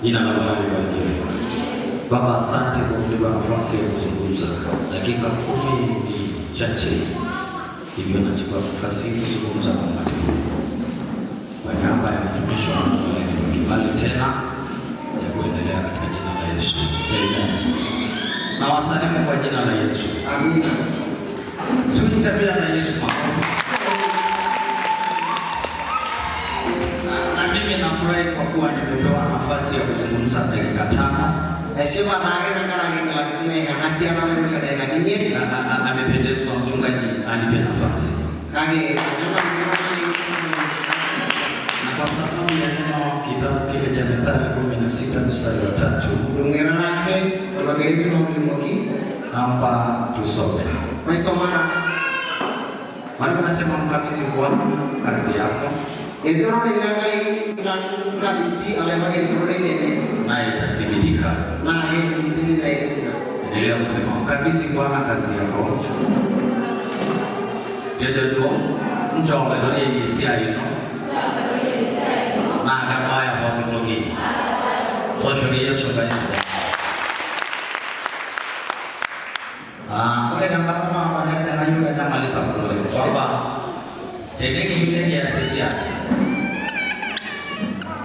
Jina la Bwana libarikiwe. Baba, asante kwa kunipa nafasi ya kuzungumza. Dakika 10 ni chache, hivyo nachukua nafasi hii kuzungumza kwa watu. Kwa niaba ya mtumishi wangu kwa kibali tena ya kuendelea katika jina la Yesu. Amen. Na wasalimu kwa jina la Yesu. Amina. Tulitabia na Yesu makofi. Na mimi nafurahi kwa kuwa nimepewa nafasi ya kuzungumza dakika 5. Heshima na kana ni lazima ya na mimi dakika 5. Amependezwa mchungaji anipe nafasi. Na kwa sababu ya neno kitabu kile cha Methali 16 mstari wa 3. Ungeranaje walogeribi na ulimoki. Naomba tusome. Maisomana. Mwalimu anasema mkabidhi Bwana kazi yako. Edoro ilakai na kabisi alema edoro ile na itathibitika. Na hiyo msingi za Yesu. Endelea kusema mkabidhi Bwana kazi yako. Ndio mjomba ndio ni sia ino. Na kama ya kwa mtoki. Kwa Yesu Kristo. Kule namba kama na yule anamaliza kule. Baba tekeki yule kia sisi yake.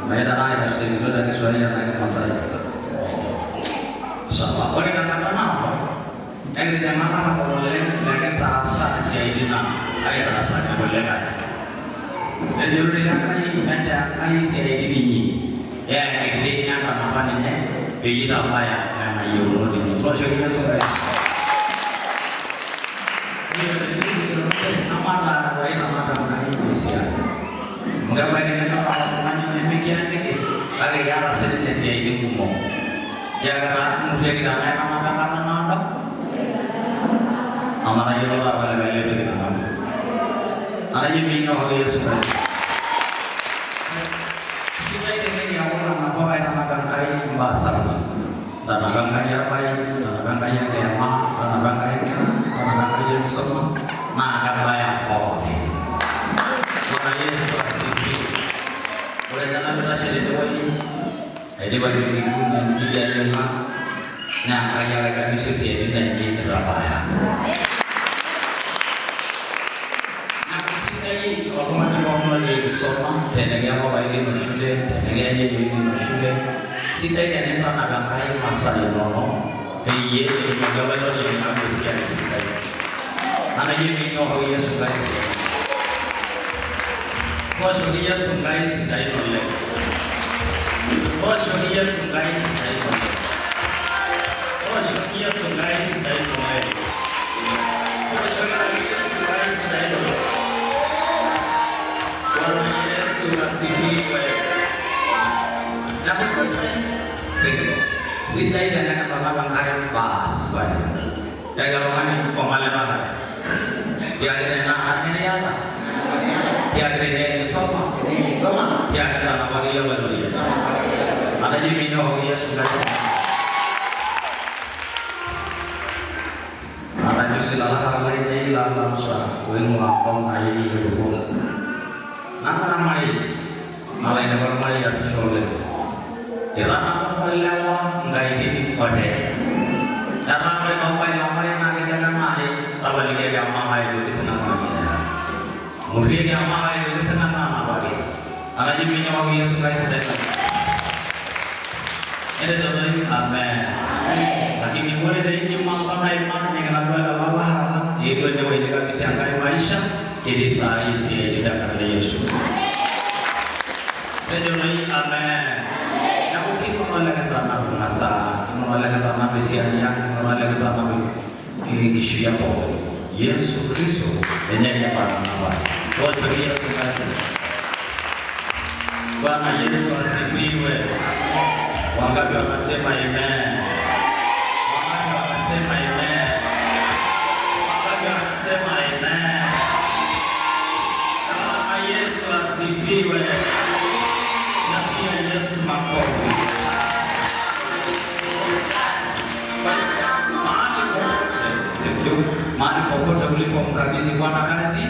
Maana naye anasema ndio Kiswahili na Masai. Sawa. Kule namba hapo. Ndio jamaa hapo wale ndio tarasa siaidina. Hai tarasa ni wale kana. Ndio ndio kai acha kai siaidini. Ya ndio nyamba mapani ne. Bila baya na hiyo ndio tosho Yesu Kristo. Amana kwa ina madam na hisia. Mgamba ni neno la Mungu nimekiane ke. Bali yara sisi sia ini kumo. Jangan mufia kita naik nama kata nanda. Amana yolo la wale wale kita nama. Ana jemino ho Yesu Kristo. Sila ini yang orang apa baik nama kai bahasa. Dan nama kai apa ya? Dan nama kai kema, dan nama kai kena, dan nama kai semua. Maka bayar oke. Tuhan Yesus asifiwe. Oleh karena berhasil didoai. Jadi baju minggu dan tiga lima. Nah, kaya kami susi dan di terabaya. Aku sih otomatis orang lagi bersama. Dan lagi apa baik masyhur, dan lagi aja jadi masyhur. Sitai dan yang pernah bangkai masa linono. Iya, juga banyak yang kami siap-siap. Ana jemino ho Yesu Kristo. Kosho Yesu Kristo dai tolle. Kosho Yesu Kristo dai tolle. Kosho Yesu Kristo dai tolle. Kosho Yesu Kristo dai tolle. Bwana Yesu asifiwe. Na msikai. Sitai dan akan babang kaya pas banyak. Jaga mani pemahaman. Dia ada ini apa? Dia ada ini soma. Dia ada apa dia baru. Ada di minyak dia sudah. Ada di sila hal lain ini lalu sah. Kuen melakukan air itu. Nana ramai. Malai dapat ramai yang soleh. Irama terlalu enggak ini pada. Karena mereka lampai nak kita mai, sabali dia mai itu senang lagi. Mungkin dia mai itu senang lagi. Anak jeminya mau Yesus Kristus datang. Ada zaman amen. Lagi ni boleh dari ni mampu naik mana dengan apa apa harapan. Itu dia boleh dekat bisa angkat maisha. Jadi saya isi tidak ada Yesus. Ada zaman amen. Menolak tanah masa, menolak tanah Mesianya, menolak tanah Yesus yang power. Yesus Kristus, ini yang paling apa? Tuhan Yesus Kristus. Bwana Yesu asifiwe. Wangapi wanasema amen? Wangapi wanasema amen? Wangapi wanasema amen? Bwana Yesu asifiwe. Chapia Yesu makofi. Mahali popote ulipo mkabidhi Bwana kazi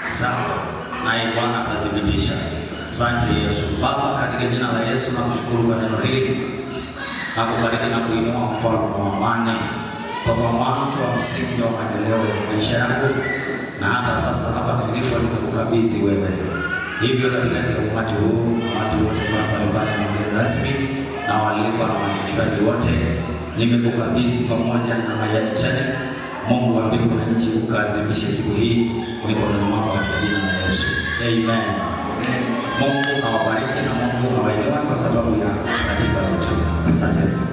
sawa, naye Bwana atadhibitisha. Asante Yesu. Baba, katika jina la Yesu nakushukuru kwa neno hili. Nakubariki na kuinua mfalme wa amani kwa mwanzo wa msingi wa maendeleo ya maisha yangu, na hata sasa hapa nilipo nimekukabidhi wewe. Hivyo katikati ya umati huu, watu wote mbalimbali na wageni rasmi na waliko na waandishi wote, nimekukabidhi pamoja na Mayani Channel. Mungu wa mbingu na nchi, ukaadhimishe siku hii mikononi mwako katika jina la Yesu. Amen. Mungu awabariki na Mungu awainue kwa sababu ya ratiba yetu. Asante.